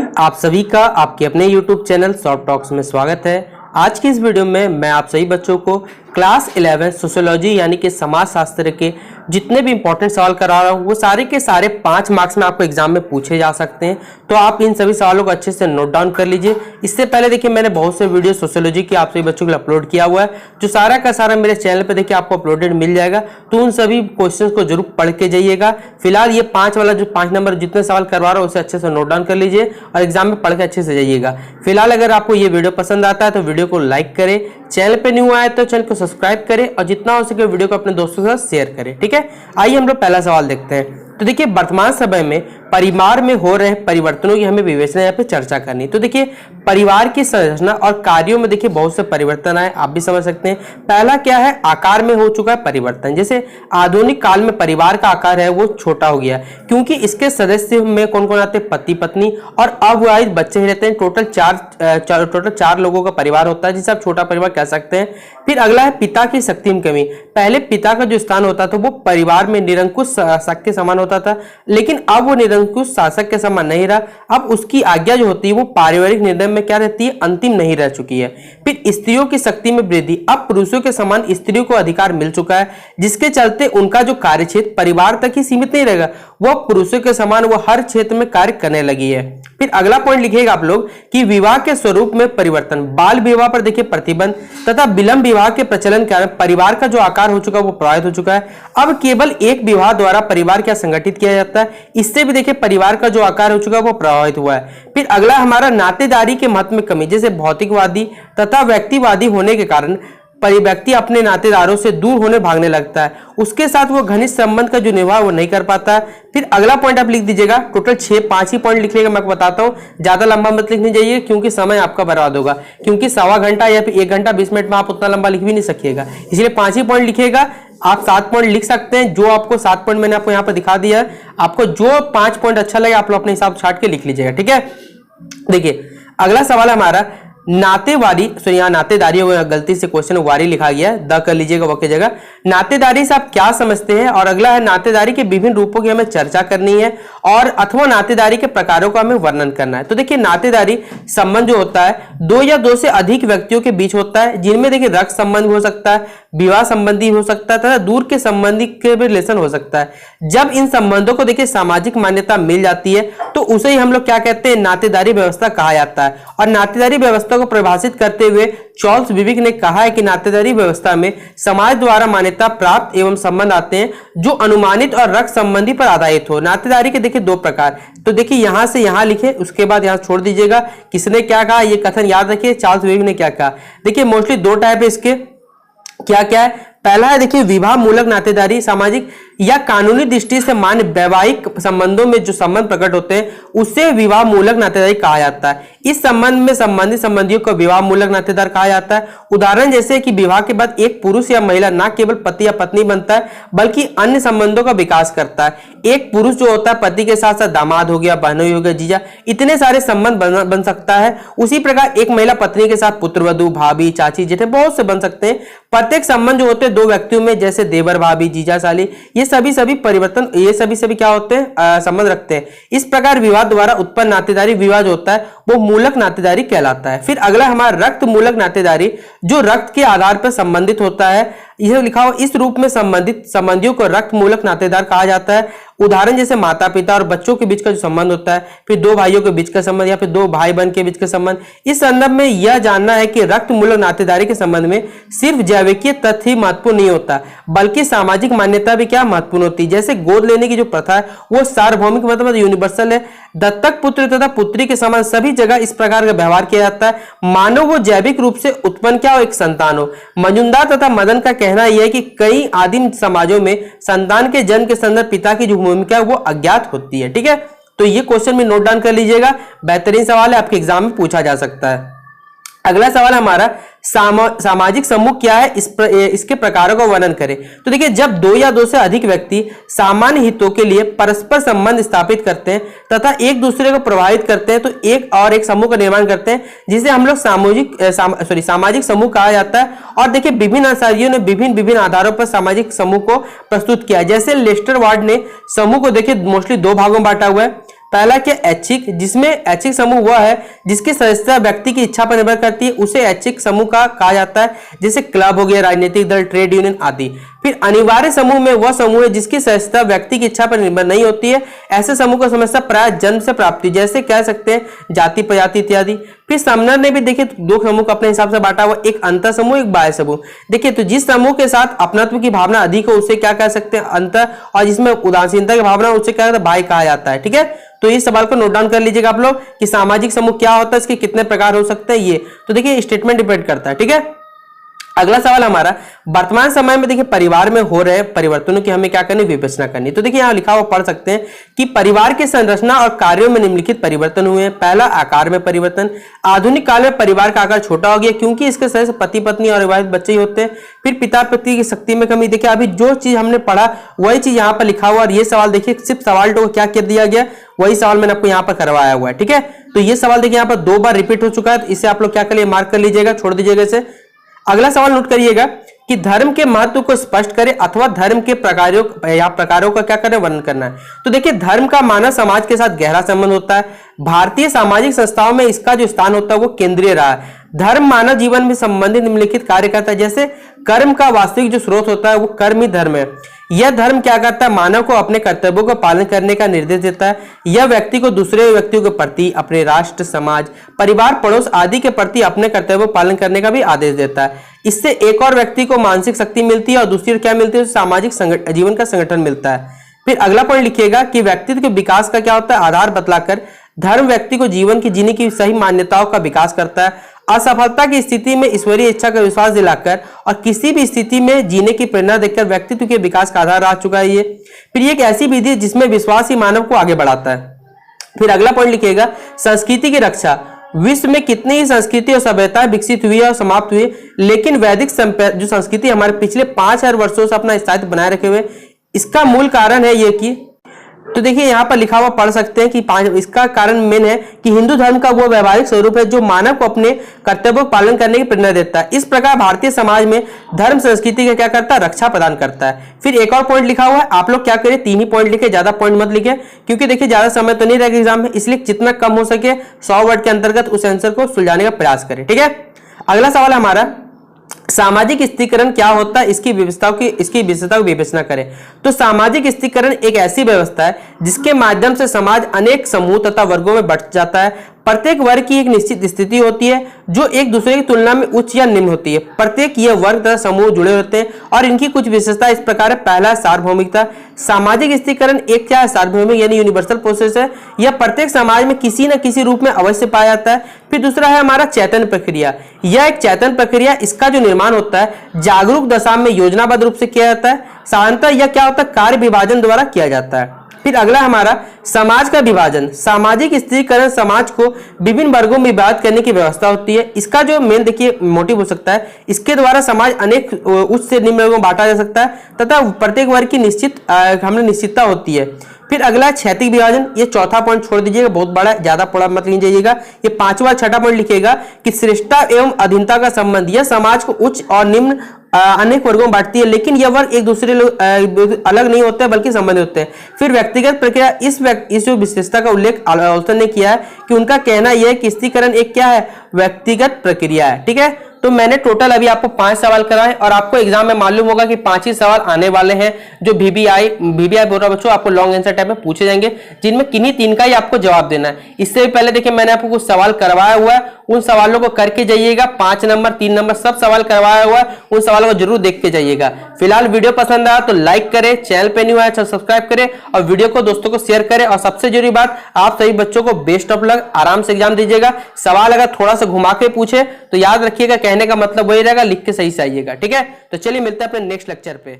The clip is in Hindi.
आप सभी का आपके अपने YouTube चैनल शॉर्ट टॉक्स में स्वागत है। आज की इस वीडियो में मैं आप सभी बच्चों को क्लास 11 सोशियोलॉजी यानी कि समाज शास्त्र के जितने भी इंपॉर्टेंट सवाल करा रहा हूँ वो सारे के सारे 5 मार्क्स में आपको एग्जाम में पूछे जा सकते हैं। तो आप इन सभी सवालों को अच्छे से नोट डाउन कर लीजिए। इससे पहले देखिए मैंने बहुत से वीडियो सोशियोलॉजी की आप सभी बच्चों के लिए अपलोड किया हुआ है, जो सारा का सारा मेरे चैनल पर देखिए आपको अपलोडेड मिल जाएगा। तो उन सभी क्वेश्चन को जरूर पढ़ के जाइएगा। फिलहाल ये 5 वाला जो 5 नंबर जितने सवाल करवा रहा हूँ उसे अच्छे से नोट डाउन कर लीजिए और एग्जाम में पढ़ के अच्छे से जाइएगा। फिलहाल अगर आपको ये वीडियो पसंद आता है तो वीडियो को लाइक करें, चैनल पे न्यू आए तो चैनल को सब्सक्राइब करें और जितना हो सके वीडियो को अपने दोस्तों के साथ शेयर करें। ठीक है, आइए हम लोग पहला सवाल देखते हैं। तो देखिए वर्तमान समय में परिवार में हो रहे परिवर्तनों की हमें विवेचना यहाँ पे चर्चा करनी। तो देखिए परिवार की संरचना और कार्यों में देखिए बहुत से परिवर्तन आए, आप भी समझ सकते हैं। पहला क्या है, आकार में हो चुका है परिवर्तन। जैसे आधुनिक काल में परिवार का आकार है वो छोटा हो गया क्योंकि इसके सदस्य में कौन कौन आते हैं, पति पत्नी और अविवाहित बच्चे ही रहते हैं। टोटल 4 लोगों का परिवार होता है जिसे आप छोटा परिवार कह सकते हैं। फिर अगला है पिता की शक्ति में कमी। पहले पिता का जो स्थान होता था वो परिवार में निरंकुश शासक के समान होता था, लेकिन अब वो निरंकुश शासक के समान नहीं रहा। अब उसकी आज्ञा जो होती है वो पारिवारिक निर्णय में क्या रहती है, अंतिम नहीं रह चुकी है। फिर स्त्रियों की शक्ति में वृद्धि। अब पुरुषों के समान स्त्रियों को अधिकार मिल चुका है, जिसके चलते उनका जो कार्यक्षेत्र परिवार तक ही सीमित नहीं रहेगा, वो पुरुषों के समान वो हर क्षेत्र में कार्य करने लगी है। फिर अगला पॉइंट लिखिएगा आप लोग कि विवाह के स्वरूप में परिवर्तन। बाल विवाह पर देखिए प्रतिबंध तथा विलंब विवाह के प्रचलन के कारण परिवार का जो आकार हो चुका है वो प्रभावित हो चुका है। अब केवल एक विवाह द्वारा परिवार क्या संगठित किया जाता है, इससे भी देखिए परिवार का जो आकार हो चुका है वो प्रभावित हुआ है। फिर अगला हमारा नातेदारी के महत्व में कमी। जैसे भौतिकवादी तथा व्यक्तिवादी होने के कारण व्यक्ति अपने नातेदारों से दूर होने भागने लगता है, उसके साथ वो घनिष्ठ संबंध का जो निर्वाह वो नहीं कर पाता है। फिर अगला पॉइंट आप लिख दीजिएगा, टोटल 5 ही पॉइंट लिख लेगा। मैं आपको बताता हूँ, ज्यादा लंबा मत लिखने जाइए क्योंकि समय आपका बर्बाद होगा, क्योंकि 1.25 घंटा या फिर 1 घंटा 20 मिनट में आप उतना लंबा लिख भी नहीं सकिएगा। इसलिए 5 ही पॉइंट लिखिएगा। आप 7 पॉइंट लिख सकते हैं, जो आपको 7 पॉइंट मैंने आपको यहाँ पर दिखा दिया है। आपको जो 5 पॉइंट अच्छा लगे आप लोग अपने हिसाब से छाट के लिख लीजिएगा। ठीक है, देखिए अगला सवाल हमारा नातेवारी। सो यहाँ नातेदारी हो गया, गलती से क्वेश्चन वारी लिखा गया है, द कर लीजिएगा वो की जगह। नातेदारी से आप क्या समझते हैं। और अगला है नातेदारी के विभिन्न रूपों की हमें चर्चा करनी है और अथवा नातेदारी के प्रकारों का हमें वर्णन करना है। तो देखिए नातेदारी संबंध जो होता है 2 या 2 से अधिक व्यक्तियों के बीच होता है, जिनमें देखिए रक्त संबंध हो सकता है, विवाह संबंधी हो सकता है तथा दूर के संबंधी के भी रिलेशन हो सकता है। जब इन संबंधों को देखिए सामाजिक मान्यता मिल जाती है तो उसे ही हम लोग क्या कहते हैं, नातेदारी व्यवस्था कहा जाता है। और नातेदारी व्यवस्था को परिभाषित करते हुए चार्ल्स विविक ने कहा है कि नातेदारी व्यवस्था में समाज द्वारा मान्यता प्राप्त एवं संबंध आते हैं जो अनुमानित और रक्त संबंधी पर आधारित हो। नातेदारी के देखिए 2 प्रकार। तो देखिए यहां से यहां लिखे, उसके बाद यहां छोड़ दीजिएगा। किसने क्या कहा ये कथन याद रखिए, चार्ल्स विविक ने क्या कहा। देखिए मोस्टली 2 टाइप है इसके, क्या क्या है। पहला है देखिए विवाह मूलक नातेदारी। सामाजिक या कानूनी दृष्टि से मान्य वैवाहिक संबंधों में जो संबंध प्रकट होते हैं उसे विवाह मूलक नातेदारी कहा जाता है। इस संबंध में संबंधित संबंधियों को विवाह मूलक नातेदार कहा जाता है। उदाहरण जैसे कि विवाह के बाद एक पुरुष या महिला न केवल पति या पत्नी बनता है बल्कि अन्य संबंधों का विकास करता है। एक पुरुष जो होता है पति के साथ साथ दामाद हो गया, बहनोई हो गया, जीजा, इतने सारे संबंध बन सकता है। उसी प्रकार एक महिला पत्नी के साथ पुत्रवधू, भाभी, चाची, जेठे बहुत से बन सकते हैं। प्रत्येक संबंध जो होते हैं 2 व्यक्तियों में, जैसे देवर, भाभी, जीजा, साली, ये सभी परिवर्तन, ये सभी क्या होते हैं, संबंध रखते हैं। इस प्रकार विवाह द्वारा उत्पन्न नातेदारी विवाह जो होता है वो मूलक नातेदारी कहलाता है। फिर अगला हमारा रक्त मूलक नातेदारी, जो रक्त के आधार पर संबंधित होता है। यह लिखा हुआ इस रूप में संबंधित संबंधियों को रक्त मूलक नातेदार कहा जाता है। उदाहरण जैसे माता पिता और बच्चों के बीच का जो संबंध होता है, फिर 2 भाइयों के बीच का संबंध या फिर 2 भाई बहन के बीच का संबंध। इस संदर्भ में यह जानना है कि रक्त मूलक नातेदारी के संबंध में सिर्फ जैविकीय तथ्य ही महत्वपूर्ण नहीं होता बल्कि सामाजिक मान्यता भी क्या महत्वपूर्ण होती है। जैसे गोद लेने की जो प्रथा है वो सार्वभौमिक मतलब यूनिवर्सल है। दत्तक पुत्र तथा पुत्री के समान सभी जगह इस प्रकार का व्यवहार किया जाता है, मानो वो जैविक रूप से उत्पन्न क्या हो, एक संतान हो। मजुमदार तथा मदन का कहना यह है कि कई आदिम समाजों में संतान के जन्म के संदर्भ पिता की जो भूमिका है वो अज्ञात होती है। ठीक है, तो ये क्वेश्चन भी नोट डाउन कर लीजिएगा, बेहतरीन सवाल है, आपके एग्जाम में पूछा जा सकता है। अगला सवाल हमारा सामाजिक समूह क्या है, इसके प्रकारों का वर्णन करें। तो देखिए जब 2 या 2 से अधिक व्यक्ति सामान्य हितों के लिए परस्पर संबंध स्थापित करते हैं तथा एक दूसरे को प्रभावित करते हैं तो एक समूह का निर्माण करते हैं, जिसे हम लोग सामाजिक समूह कहा जाता है। और देखिए विभिन्न आचार्यों ने विभिन्न आधारों पर सामाजिक समूह को प्रस्तुत किया। जैसे लेस्टर वार्ड ने समूह को देखिए मोस्टली 2 भागों में बांटा हुआ है। पहला क्या, ऐच्छिक, जिसमें ऐच्छिक समूह वह है जिसकी सदस्यता व्यक्ति की इच्छा पर निर्भर करती है, उसे ऐच्छिक समूह का कहा जाता है, जैसे क्लब हो गया, राजनीतिक दल, ट्रेड यूनियन आदि। फिर अनिवार्य समूह में वह समूह है जिसकी सदस्यता व्यक्ति की इच्छा पर निर्भर नहीं होती है, ऐसे समूह को समझता प्राय जन्म से प्राप्ति, जैसे कह सकते हैं जाति, प्रजाति इत्यादि। फिर समनर ने भी देखिए दो समूह को अपने हिसाब से बांटा हुआ, एक अंतर समूह, एक बाह्य समूह। देखिए तो जिस समूह के साथ अपनत्व की भावना अधिक हो उसे क्या कह सकते हैं, अंतर, और जिसमें उदासीनता की भावना उसे क्या बाह्य कहा जाता है। ठीक है, तो इस सवाल को नोट डाउन कर लीजिएगा आप लोग कि सामाजिक समूह क्या होता है, इसके कितने प्रकार हो सकते हैं। ये तो देखिए स्टेटमेंट डिपेंड करता है। ठीक है, अगला सवाल हमारा, वर्तमान समय में देखिए परिवार में हो रहे परिवर्तनों की हमें क्या करनी, विवेचना करनी। तो देखिए यहां लिखा हुआ पढ़ सकते हैं कि परिवार की संरचना और कार्यों में निम्नलिखित परिवर्तन हुए हैं। पहला, आकार में परिवर्तन। आधुनिक काल में परिवार का आकार छोटा हो गया क्योंकि इसके सदस्य पति पत्नी और विवाहित बच्चे ही होते हैं। फिर पिता पत्नी की शक्ति में कमी। देखिए अभी जो चीज हमने पढ़ा वही चीज यहाँ पर लिखा हुआ, और ये सवाल देखिए सिर्फ सवाल को क्या कर दिया गया, वही सवाल मैंने आपको यहाँ पर करवाया हुआ है। ठीक है, तो ये सवाल देखिए यहाँ पर 2 बार रिपीट हो चुका है, तो इसे आप लोग क्या करिए, मार्क कर लीजिएगा, छोड़ दीजिएगा इसे। अगला सवाल नोट करिएगा कि धर्म के महत्व को स्पष्ट करें अथवा धर्म के प्रकारों का क्या करें, वर्णन करना है। तो देखिए धर्म का मानव समाज के साथ गहरा संबंध होता है। भारतीय सामाजिक संस्थाओं में इसका जो स्थान होता है वो केंद्रीय रहा है। धर्म मानव जीवन में संबंधित निम्नलिखित कार्य करता है, जैसे कर्म का वास्तविक जो स्रोत होता है वो कर्म ही धर्म है। यह धर्म क्या करता है, मानव को अपने कर्तव्यों का पालन करने का निर्देश देता है। यह व्यक्ति को दूसरे व्यक्तियों के प्रति, अपने राष्ट्र, समाज, परिवार, पड़ोस आदि के प्रति अपने कर्तव्यों का पालन करने का भी आदेश देता है। इससे एक और व्यक्ति को मानसिक शक्ति मिलती है और दूसरी क्या मिलती है, सामाजिक जीवन का संगठन मिलता है। फिर अगला पॉइंट लिखिएगा कि व्यक्तित्व के विकास का क्या होता है, आधार बतलाकर धर्म व्यक्ति को जीवन की जीने की सही मान्यताओं का विकास करता है। असफलता की स्थिति में ईश्वरीय इच्छा का विश्वास दिलाकर और किसी भी स्थिति में जीने की प्रेरणा देकर व्यक्तित्व के विकास का आधार रह चुका है ये। फिर ये एक ऐसी विधि है जिसमें विश्वास ही मानव को आगे बढ़ाता है। फिर अगला पॉइंट लिखिएगा, संस्कृति की रक्षा। विश्व में कितनी ही संस्कृति और सभ्यता विकसित हुई और समाप्त हुई, लेकिन वैदिक जो संस्कृति हमारे पिछले 5000 वर्षों से अपना स्थायित्व बनाए रखे हुए, इसका मूल कारण है ये कि, तो देखिए यहाँ पर लिखा हुआ पढ़ सकते हैं कि इसका कारण मेन है कि हिंदू धर्म का वो व्यवहारिक स्वरूप है जो मानव को अपने कर्तव्यों का पालन करने की प्रेरणा देता है। इस प्रकार भारतीय समाज में धर्म संस्कृति का क्या करता है, रक्षा प्रदान करता है। फिर एक और पॉइंट लिखा हुआ है, आप लोग क्या करिए 3 ही पॉइंट लिखे, ज्यादा पॉइंट मत लिखे, क्योंकि देखिए ज्यादा समय तो नहीं रहेगा एग्जाम में, इसलिए जितना कम हो सके 100 वर्ड के अंतर्गत उस आंसर को सुलझाने का प्रयास करें। ठीक है, अगला सवाल हमारा, सामाजिक स्थिरीकरण क्या होता है, इसकी विशेषता की विवेचना करें। तो सामाजिक स्थिरीकरण एक ऐसी व्यवस्था है जिसके माध्यम से समाज अनेक समूह तथा वर्गों में बंट जाता है। प्रत्येक वर्ग की एक निश्चित स्थिति होती है जो एक दूसरे की तुलना में उच्च या निम्न होती है। प्रत्येक यह वर्ग तथा समूह जुड़े होते हैं और इनकी कुछ विशेषता इस प्रकार है। पहला, सार्वभौमिकता। सामाजिक स्थिरीकरण एक क्या है, सार्वभौमिक यानी यूनिवर्सल प्रोसेस है। यह प्रत्येक समाज में किसी न किसी रूप में अवश्य पाया जाता है। फिर दूसरा है हमारा चैतन्य प्रक्रिया। यह एक चैतन्य प्रक्रिया, इसका जो निर्माण होता है जागरूक दशा में योजनाबद्ध रूप से किया जाता है। साधारणतः यह क्या होता है, कार्य विभाजन द्वारा किया जाता है। फिर अगला हमारा समाज का विभाजन। सामाजिक स्थिरीकरण समाज को विभिन्न वर्गों में विभाजित करने की व्यवस्था होती है। इसका जो मेन देखिए मोटिव हो सकता है, इसके द्वारा समाज अनेक उच्च से निम्न वर्गों में बांटा जा सकता है तथा प्रत्येक वर्ग की निश्चितता होती है। फिर अगला है क्षैतिज विभाजन। ये चौथा पॉइंट छोड़ दीजिएगा, बहुत बड़ा है, ज्यादा पढ़ा मत लीजिएगा। ये 5वां 6ठा पॉइंट लिखिएगा कि श्रेष्ठता एवं अधीनता का संबंध। यह समाज को उच्च और निम्न अनेक वर्गों में बांटती है, लेकिन यह वर्ग एक दूसरे अलग नहीं होते बल्कि संबंधित होते हैं। फिर व्यक्तिगत प्रक्रिया। इस जो विशेषता का उल्लेख ऑल्सन ने किया है कि उनका कहना यह है कि स्थिरीकरण एक क्या है, व्यक्तिगत प्रक्रिया है। ठीक है, तो मैंने टोटल अभी आपको 5 सवाल कराए और आपको एग्जाम में मालूम होगा कि 5 ही सवाल आने वाले हैं जो VBI बोल रहा बच्चों, आपको लॉन्ग आंसर टाइप में पूछे जाएंगे, जिनमें किन्हीं 3 का ही आपको जवाब देना है। इससे भी पहले देखिए मैंने आपको कुछ सवाल करवाया हुआ है, उन सवालों को करके जाइएगा। 5 नंबर 3 नंबर सब सवाल करवाया हुआ है, उन सवालों को जरूर देख के जाइएगा। फिलहाल वीडियो पसंद आया तो लाइक करें, चैनल पे न्यू आया तो सब्सक्राइब करें और वीडियो को दोस्तों को शेयर करें। और सबसे जरूरी बात, आप सभी बच्चों को बेस्ट ऑफ लक, आराम से एग्जाम दीजिएगा। सवाल अगर थोड़ा सा घुमा के पूछे तो याद रखिएगा, कहने का मतलब वही रहेगा, लिख के सही से आइएगा। ठीक है, तो चलिए मिलते हैं अपने नेक्स्ट लेक्चर पे।